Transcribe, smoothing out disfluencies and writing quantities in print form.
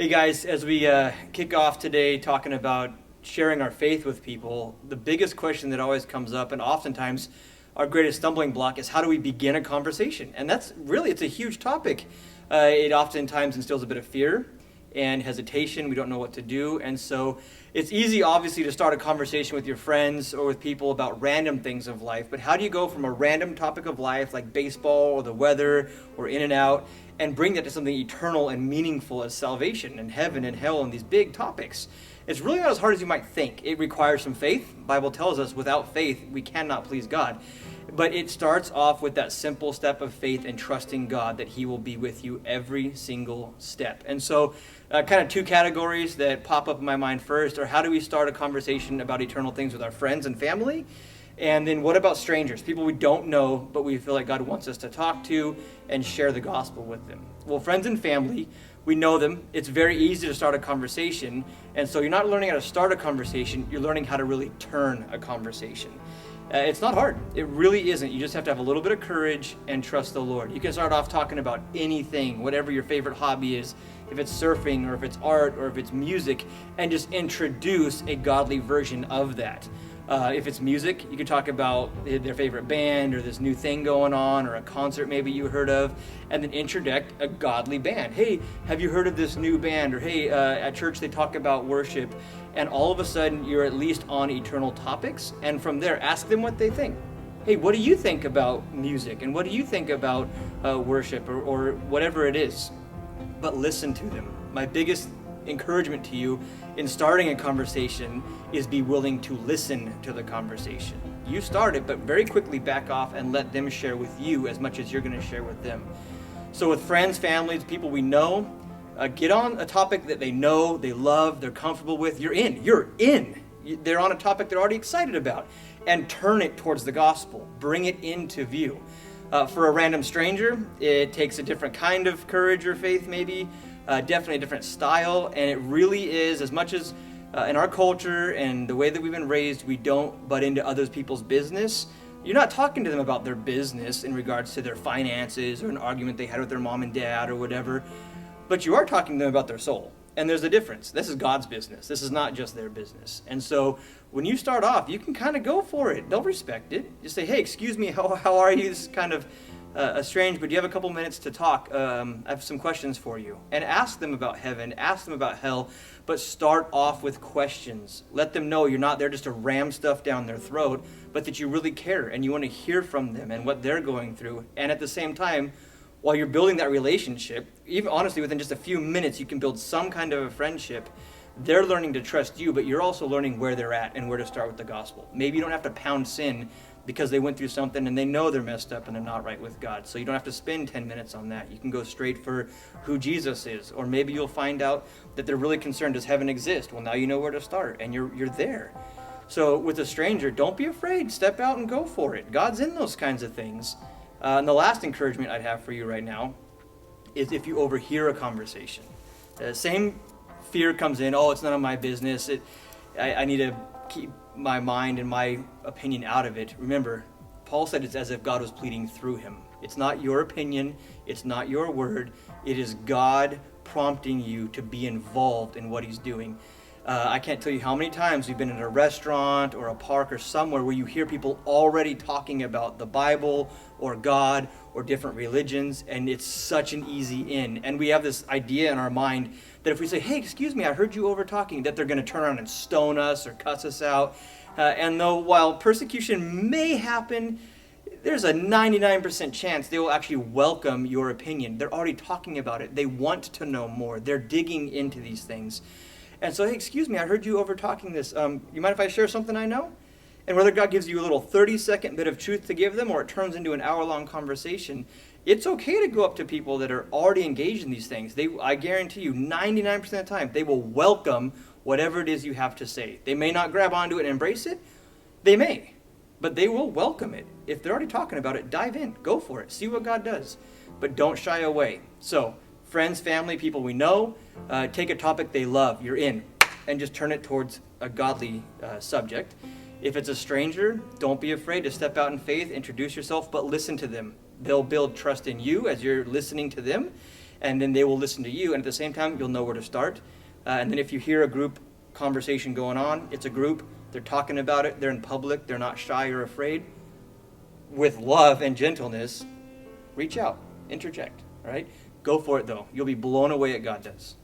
Hey guys, as we kick off today talking about sharing our faith with people, the biggest question that always comes up, and oftentimes our greatest stumbling block, is how do we begin a conversation? And it's a huge topic. It oftentimes instills a bit of fear and hesitation. We don't know what to do. And so it's easy, obviously, to start a conversation with your friends or with people about random things of life. But how do you go from a random topic of life like baseball or the weather or in and out and bring that to something eternal and meaningful as salvation and heaven and hell and these big topics? It's really not as hard as you might think. It requires some faith. The Bible tells us without faith, we cannot please God. But it starts off with that simple step of faith and trusting God that He will be with you every single step. And so kind of two categories that pop up in my mind first are, how do we start a conversation about eternal things with our friends and family? And then what about strangers, people we don't know, but we feel like God wants us to talk to and share the gospel with them? Well, friends and family, we know them. It's very easy to start a conversation. And so you're not learning how to start a conversation, you're learning how to really turn a conversation. It's not hard. It really isn't. You just have to have a little bit of courage and trust the Lord. You can start off talking about anything, whatever your favorite hobby is, if it's surfing or if it's art or if it's music, and just introduce a godly version of that. If it's music, you could talk about their favorite band or this new thing going on or a concert maybe you heard of, and then introduce a godly band. Hey, have you heard of this new band? Or hey, at church they talk about worship. And all of a sudden you're at least on eternal topics. And from there, ask them what they think. Hey, what do you think about music? And what do you think about worship or whatever it is? But listen to them. My biggest encouragement to you in starting a conversation is be willing to listen to the conversation. You start it, but very quickly back off and let them share with you as much as you're going to share with them. So with friends, families, people we know, get on a topic that they know, they love, they're comfortable with. You're in. They're on a topic they're already excited about. And turn it towards the gospel. Bring it into view. For a random stranger, it takes a different kind of courage or faith maybe. Definitely a different style, and it really is, as much as in our culture and the way that we've been raised, we don't butt into other people's business. You're not talking to them about their business in regards to their finances or an argument they had with their mom and dad or whatever, but you are talking to them about their soul. And there's a difference. This is God's business. This is not just their business. And so when you start off, you can kind of go for it. They'll respect it. Just say, hey, excuse me, how are you? This is kind of strange, but do you have a couple minutes to talk? I have some questions for you. And ask them about heaven, ask them about hell, but start off with questions. Let them know you're not there just to ram stuff down their throat, but that you really care and you want to hear from them and what they're going through. And at the same time, while you're building that relationship, even honestly within just a few minutes, you can build some kind of a friendship. They're learning to trust you, but you're also learning where they're at and where to start with the gospel. Maybe you don't have to pound sin because they went through something and they know they're messed up and they're not right with God. So you don't have to spend 10 minutes on that. You can go straight for who Jesus is. Or maybe you'll find out that they're really concerned, does heaven exist? Well, now you know where to start and you're there. So with a stranger, don't be afraid. Step out and go for it. God's in those kinds of things. And the last encouragement I'd have for you right now is if you overhear a conversation. Same fear comes in, it's none of my business. I need to keep my mind and my opinion out of it. Remember, Paul said it's as if God was pleading through him. It's not your opinion. It's not your word. It is God prompting you to be involved in what He's doing. I can't tell you how many times we've been in a restaurant or a park or somewhere where you hear people already talking about the Bible or God or different religions, and it's such an easy in. And we have this idea in our mind that if we say, hey, excuse me, I heard you over talking, that they're going to turn around and stone us or cuss us out. And though while persecution may happen, there's a 99% chance they will actually welcome your opinion. They're already talking about it. They want to know more. They're digging into these things. And so, hey, excuse me, I heard you over talking this. You mind if I share something I know? And whether God gives you a little 30-second bit of truth to give them or it turns into an hour-long conversation, it's okay to go up to people that are already engaged in these things. I guarantee you, 99% of the time, they will welcome whatever it is you have to say. They may not grab onto it and embrace it. They may. But they will welcome it. If they're already talking about it, dive in. Go for it. See what God does. But don't shy away. So, friends, family, people we know, take a topic they love. You're in. And just turn it towards a godly subject. If it's a stranger, don't be afraid to step out in faith, introduce yourself, but listen to them. They'll build trust in you as you're listening to them. and then they will listen to you, and at the same time, you'll know where to start. And then if you hear a group conversation going on, it's a group, they're talking about it, they're in public, they're not shy or afraid. With love and gentleness, reach out, interject, all right? Go for it, though. You'll be blown away at God does.